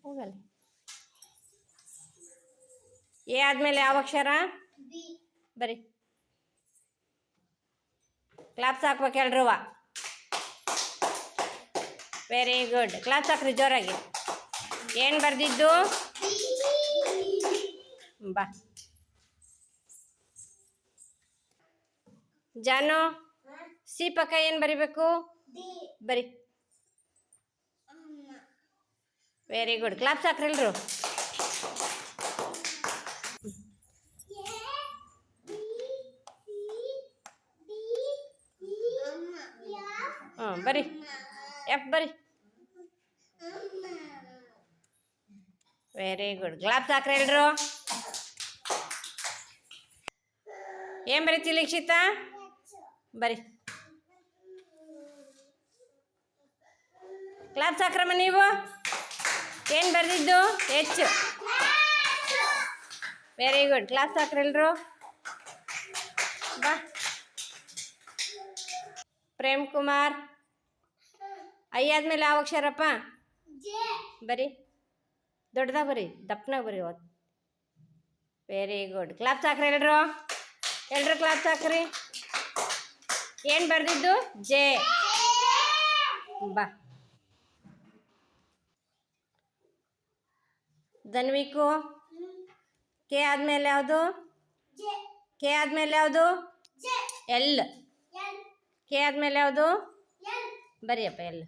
ಹೋಗಲ್ಲ. ಎ ಆದಮೇಲೆ ಯಾವ ಅಕ್ಷರ? ಬರಿ. ಕ್ಲಾಪ್ಸ್ ಹಾಕ್ಬೇಕು ಎಲ್ರುವ. Very good. ಕ್ಲಾಪ್ಸ್ ಹಾಕ್ರಿ ಜೋರಾಗಿ. ಏನು ಬರೆದಿದ್ದು? ಬಾ ಜಾನು, ಸಿ ಪಕ್ಕ ಏನು ಬರಿಬೇಕು? ಬರಿ. Very good. ಕ್ಲಾಪ್ಸ್ ಹಾಕ್ರಿ ಎಲ್ರು. ಬರಿ. ಎಫ್ ಬರಿ. Very good. ಕ್ಲಾಪ್ಸ್ ಹಾಕ್ರಿ ಎಲ್ರು. ಏನು ಬರೀತಿ ಲಿಕ್ಷಿತ? ಬರಿ. ಕ್ಲಾಪ್ಸ್ ಹಾಕ್ರಮ್ಮ ನೀವು. ಏನು ಬರೆದಿದ್ದು? ಎಚ್. Very good. ಕ್ಲಾಪ್ಸ್ ಹಾಕ್ರಿ ಎಲ್ರು. ಬಾ ಪ್ರೇಮ್ ಕುಮಾರ್. ಐ ಆದ್ಮೇಲೆ ಯಾವ ಅಕ್ಷರಪ್ಪ? ಬರಿ. ದೊಡ್ಡದಾಗ ಬರಿ, ದಪ್ಪನಾಗ ಬರಿ. Very good. ಕ್ಲಾಪ್ಸ್ ಹಾಕ್ರಿ ಎಲ್ರು. ಎಲ್ರು ಕ್ಲಾಪ್ಸ್ ಹಾಕ್ರಿ. ಏನು ಬರೆದಿದ್ದು? ಜೆ. ಬಾ ಧನ್ವಿಕು. ಕೆ ಆದ್ಮೇಲೆ ಯಾವುದು? ಕೆ ಆದ್ಮೇಲೆ ಯಾವುದು? ಎಲ್. ಕೆ ಆದ್ಮೇಲೆ ಯಾವುದು? ಬರಿಯಪ್ಪ ಎಲ್.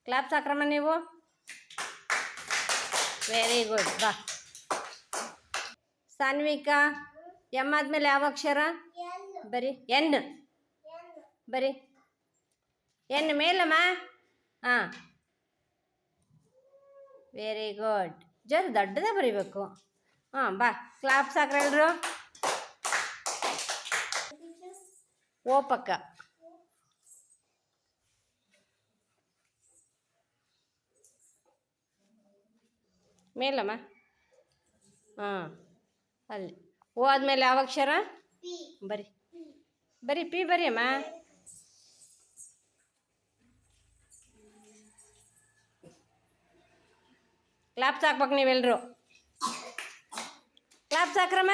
ಕ್ಲಾಪ್ಸ್ ಹಾಕ್ರಮ್ಮ ನೀವು. Very good. ಬಾ ಸಾನ್ವಿಕಾ. ಎಮ್ ಆದ್ಮೇಲೆ ಯಾವ ಅಕ್ಷರ? ಬರಿ. ಎನ್. ಬರಿ. ಎನ್ ಮೇಲಮ್ಮ. ಹಾಂ ವೆರಿ ಗುಡ್. ಜರ ದೊಡ್ಡದೇ ಬರಿಬೇಕು. ಹಾಂ ಬಾ ಕ್ಲಾಪ್ಸ್ ಹಾಕ್ರಿ ಎಲ್ರು. ಓ ಪಕ್ಕ. ಮೇಲಮ್ಮ. ಹಾಂ ಅಲ್ಲಿ. ಓ ಆದಮೇಲೆ ಯಾವ ಅಕ್ಷರ? ಬರಿ. ಬರಿ ಪಿ ಬರಿಯಮ್ಮ. ಕ್ಲಾಪ್ಸ್ ಹಾಕ್ಬೇಕು ನೀವೆಲ್ಲರೂ. ಕ್ಲಾಪ್ಸ್ ಹಾಕ್ರಮ್ಮ.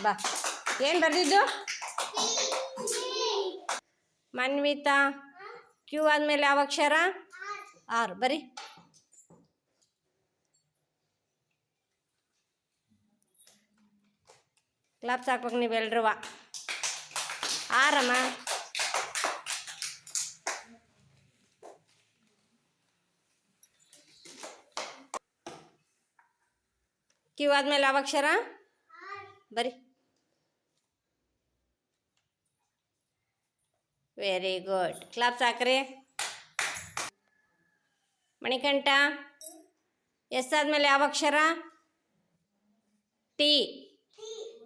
ಬಾ ಏನು ಬರೆದಿದ್ದು? ಮನ್ವಿತಾ. ಕ್ಯೂ ಆದಮೇಲೆ ಯಾವ ಅಕ್ಷರ? ಆರ್. ಬರಿ. ಕ್ಲಾಪ್ಸ್ ಹಾಕ್ಬೇಕು ನೀವೆಲ್ರೂ. ಆರಮ್ಮ. ಕ್ಯೂ ಆದಮೇಲೆ ಯಾವ ಅಕ್ಷರ? ಬರಿ. Very good. ಕ್ಲಾಪ್ಸ್ ಹಾಕ್ರಿ. ಮಣಿಕಂಠ. ಎಸ್ ಆದಮೇಲೆ ಯಾವ ಅಕ್ಷರ? ಟಿ.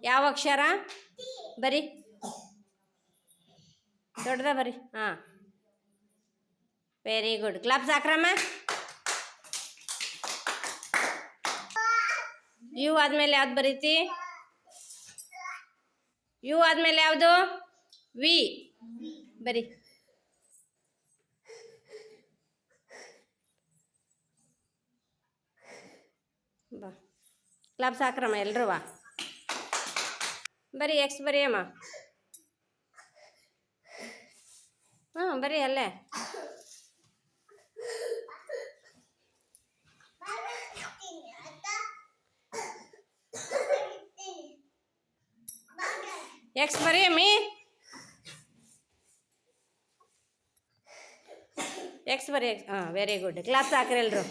ಯಾವ ಅಕ್ಷರ? ಬರಿ. ದೊಡ್ಡದ ಬರಿ. ಹಾಂ ವೆರಿ ಗುಡ್. ಕ್ಲಾಪ್ಸ್ ಹಾಕ್ರಮ್ಮ. ಯು ಆದಮೇಲೆ ಯಾವ್ದು ಬರೀತಿ? ಯು ಆದಮೇಲೆ ಯಾವುದು? ವಿ. ಬರಿ. ಬಾ ಕ್ಲಾಪ್ಸ್ ಹಾಕ್ರಮ್ಮ ಎಲ್ರೂ. ಬರಿ. ಎಕ್ಸ್ ಬರಿಯಮ್ಮ. ಹಾಂ ಬರಿ ಅಲ್ಲೇ. ಎಕ್ಸ್ ಬರಿಯಮ್ಮಿ. ಎಕ್ಸ್ ಬರಿ. ಎಕ್ಸ್. ಹಾಂ ವೆರಿ ಗುಡ್. ಕ್ಲಾಪ್ಸ್ ಹಾಕ್ರಿ ಎಲ್ರು.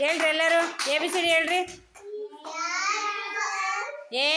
ಹೇಳ್ರಿ ಎಲ್ಲರೂ. ಎ ಬಿ ಸಿ ಡಿ ಹೇಳ್ರಿ. ಎ